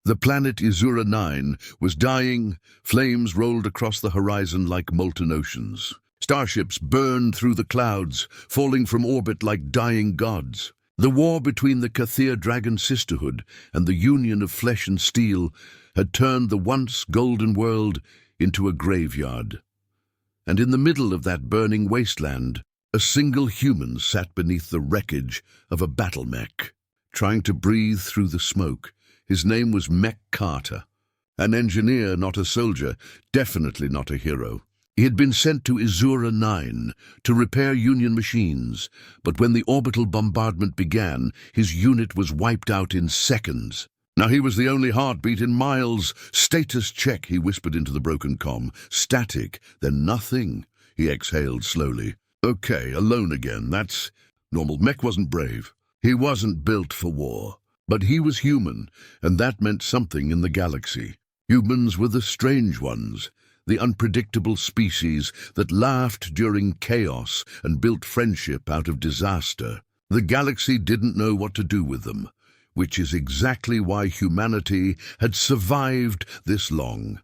The planet Izura 9 was dying, flames rolled across the horizon like molten oceans. Starships burned through the clouds, falling from orbit like dying gods. The war between the Kathir Dragon Sisterhood and the Union of Flesh and Steel had turned the once golden world into a graveyard. And in the middle of that burning wasteland, a single human sat beneath the wreckage of a battle mech, trying to breathe through the smoke. His name was Mech Carter, an engineer, not a soldier, definitely not a hero. He had been sent to Izura 9 to repair Union machines, but when the orbital bombardment began, his unit was wiped out in seconds. Now he was the only heartbeat in miles. "Status check," he whispered into the broken comm. "Static, then nothing," he exhaled slowly. "Okay, alone again, that's normal." Mech wasn't brave. He wasn't built for war. But he was human, and that meant something in the galaxy. Humans were the strange ones, the unpredictable species that laughed during chaos and built friendship out of disaster. The galaxy didn't know what to do with them, which is exactly why humanity had survived this long.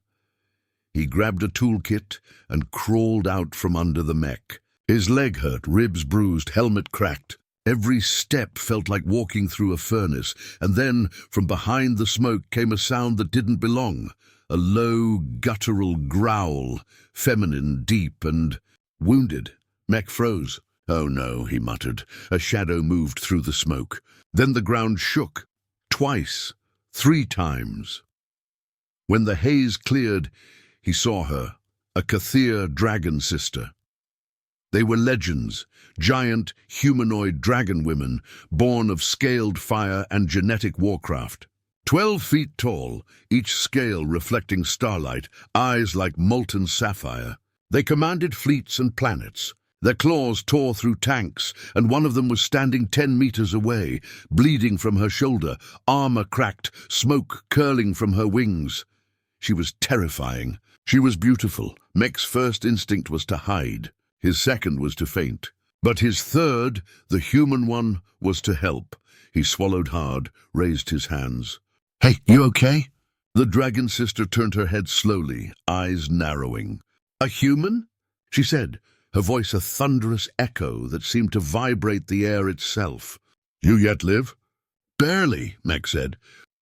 He grabbed a toolkit and crawled out from under the mech. His leg hurt, ribs bruised, helmet cracked. Every step felt like walking through a furnace, and then, from behind the smoke, came a sound that didn't belong. A low, guttural growl, feminine, deep, and wounded. Mech froze. "Oh no," he muttered. A shadow moved through the smoke. Then the ground shook. Twice. 3 times. When the haze cleared, he saw her, a Kathir dragon sister. They were legends, giant, humanoid dragon women, born of scaled fire and genetic warcraft. 12 feet tall, each scale reflecting starlight, eyes like molten sapphire. They commanded fleets and planets. Their claws tore through tanks, and one of them was standing 10 meters away, bleeding from her shoulder, armor cracked, smoke curling from her wings. She was terrifying. She was beautiful. Mech's first instinct was to hide. His second was to faint. But his third, the human one, was to help. He swallowed hard, raised his hands. "Hey, you okay?" The dragon sister turned her head slowly, eyes narrowing. "A human?" she said, her voice a thunderous echo that seemed to vibrate the air itself. "You yet live?" "Barely," Mech said.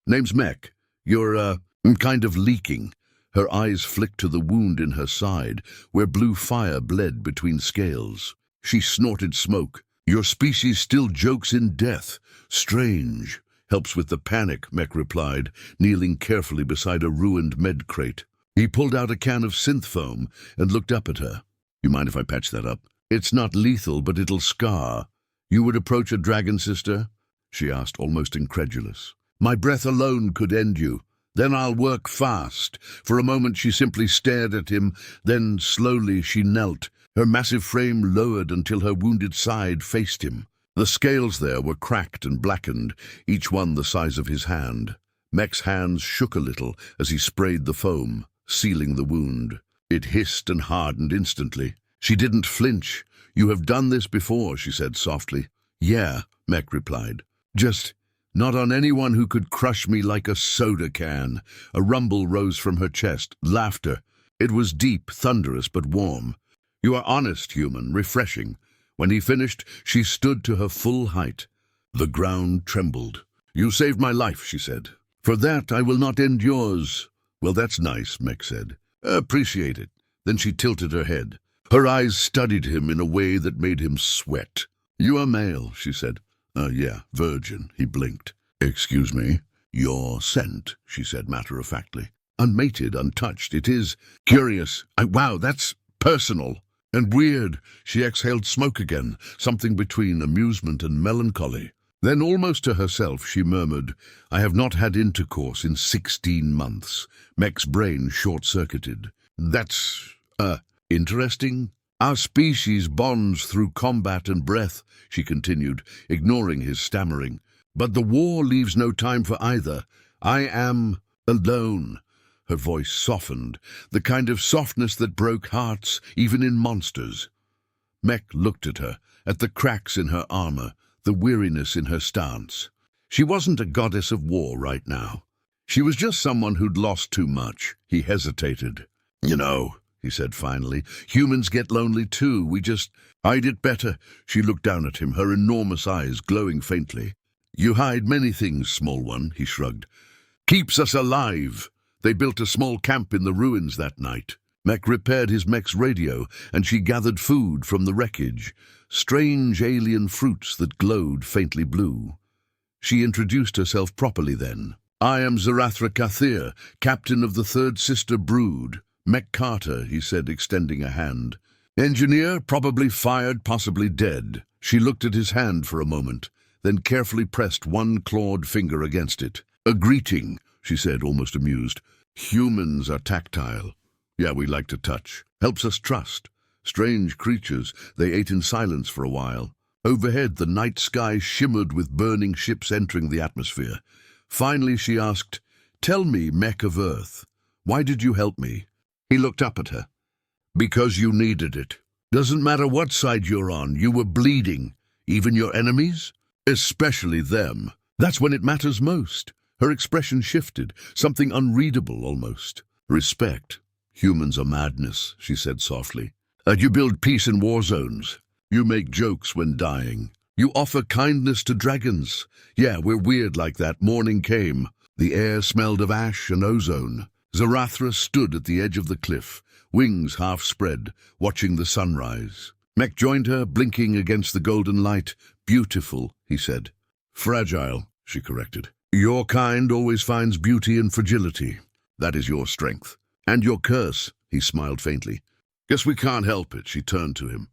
"Name's Mech. You're, kind of leaking." Her eyes flicked to the wound in her side, where blue fire bled between scales. She snorted smoke. "Your species still jokes in death. Strange. Helps with the panic," Mech replied, kneeling carefully beside a ruined med crate. He pulled out a can of synth foam and looked up at her. "You mind if I patch that up? It's not lethal, but it'll scar." "You would approach a dragon sister?" she asked, almost incredulous. "My breath alone could end you. Then I'll work fast." For a moment she simply stared at him, then slowly she knelt. Her massive frame lowered until her wounded side faced him. The scales there were cracked and blackened, each one the size of his hand. Mech's hands shook a little as he sprayed the foam, sealing the wound. It hissed and hardened instantly. She didn't flinch. "You have done this before," she said softly. "Yeah," Mech replied. "Just not on anyone who could crush me like a soda can." A rumble rose from her chest, laughter. It was deep, thunderous, but warm. "You are honest, human, refreshing." When he finished, she stood to her full height. The ground trembled. "You saved my life," she said. "For that I will not end yours." "Well, that's nice," Mech said. "Appreciate it." Then she tilted her head. Her eyes studied him in a way that made him sweat. "You are male," she said. Yeah, virgin," he blinked. "Excuse me?" "You're sent," she said matter-of-factly. "Unmated, untouched. It is curious. Wow, that's personal. And weird." She exhaled smoke again, something between amusement and melancholy. Then, almost to herself, she murmured, "I have not had intercourse in 16 months. Mech's brain short-circuited. "That's, interesting." "Our species bonds through combat and breath," she continued, ignoring his stammering. "But the war leaves no time for either. I am alone." Her voice softened, the kind of softness that broke hearts, even in monsters. Mech looked at her, at the cracks in her armor, the weariness in her stance. She wasn't a goddess of war right now. She was just someone who'd lost too much. He hesitated. You know, he said finally, humans get lonely too. We just hide it better. She looked down at him, her enormous eyes glowing faintly. You hide many things, small one, he shrugged. Keeps us alive. They built a small camp in the ruins that night. Mech repaired his mech's radio, and she gathered food from the wreckage, strange alien fruits that glowed faintly blue. She introduced herself properly then. I am Zarathra Kathir, captain of the Third Sister Brood. Mech Carter, he said, extending a hand. Engineer, probably fired, possibly dead. She looked at his hand for a moment, then carefully pressed one clawed finger against it. A greeting, she said, almost amused. Humans are tactile. Yeah, we like to touch. Helps us trust. Strange creatures, they ate in silence for a while. Overhead, the night sky shimmered with burning ships entering the atmosphere. Finally, she asked, Tell me, Mech of Earth, why did you help me? He looked up at her. Because you needed it. Doesn't matter what side you're on, you were bleeding. Even your enemies? Especially them. That's when it matters most. Her expression shifted, something unreadable almost. Respect. Humans are madness, she said softly. You build peace in war zones. You make jokes when dying. You offer kindness to dragons. Yeah, we're weird like that. Morning came. The air smelled of ash and ozone. Zarathra stood at the edge of the cliff, wings half spread, watching the sunrise. Mech joined her, blinking against the golden light. Beautiful, he said. Fragile, she corrected. Your kind always finds beauty in fragility. That is your strength. And your curse, he smiled faintly. Guess we can't help it, she turned to him.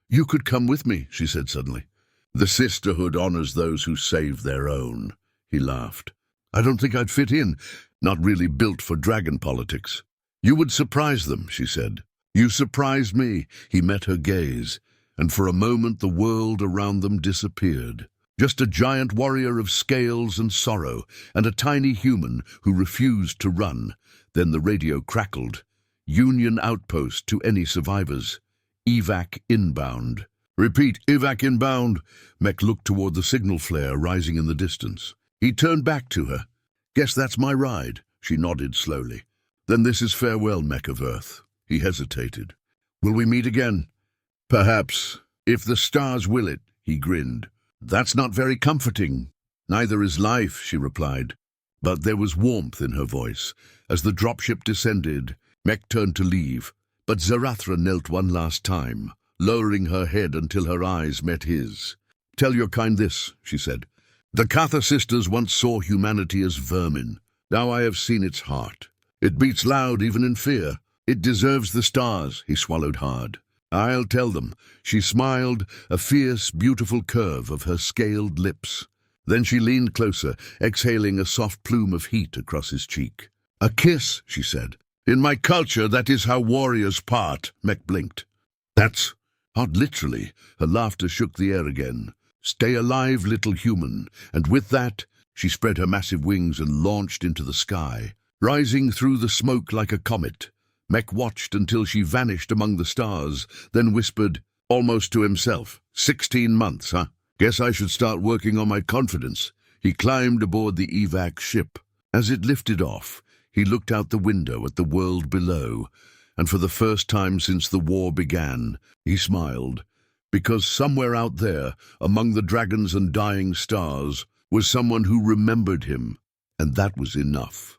You could come with me, she said suddenly. The sisterhood honors those who save their own, he laughed. I don't think I'd fit in, not really built for dragon politics. You would surprise them, she said. You surprised me, he met her gaze, and for a moment the world around them disappeared. Just a giant warrior of scales and sorrow, and a tiny human who refused to run. Then the radio crackled. Union outpost to any survivors. Evac inbound. Repeat, evac inbound. Mech looked toward the signal flare rising in the distance. He turned back to her. Guess that's my ride. She nodded slowly. Then this is farewell, Mech of Earth. He hesitated. Will we meet again? Perhaps. If the stars will it, he grinned. That's not very comforting. Neither is life, she replied. But there was warmth in her voice. As the dropship descended, Mech turned to leave, but Zarathra knelt one last time, lowering her head until her eyes met his. Tell your kind this, she said. The Katha sisters once saw humanity as vermin. Now I have seen its heart. It beats loud even in fear. It deserves the stars, he swallowed hard. I'll tell them. She smiled, a fierce, beautiful curve of her scaled lips. Then she leaned closer, exhaling a soft plume of heat across his cheek. A kiss, she said. In my culture, that is how warriors part, Mech blinked. That's not literally. Her laughter shook the air again. Stay alive, little human. And with that, she spread her massive wings and launched into the sky, rising through the smoke like a comet. Mech watched until she vanished among the stars, then whispered, almost to himself, 16 months, huh? Guess I should start working on my confidence. He climbed aboard the evac ship. As it lifted off, he looked out the window at the world below, and for the first time since the war began, he smiled, because somewhere out there, among the dragons and dying stars, was someone who remembered him, and that was enough.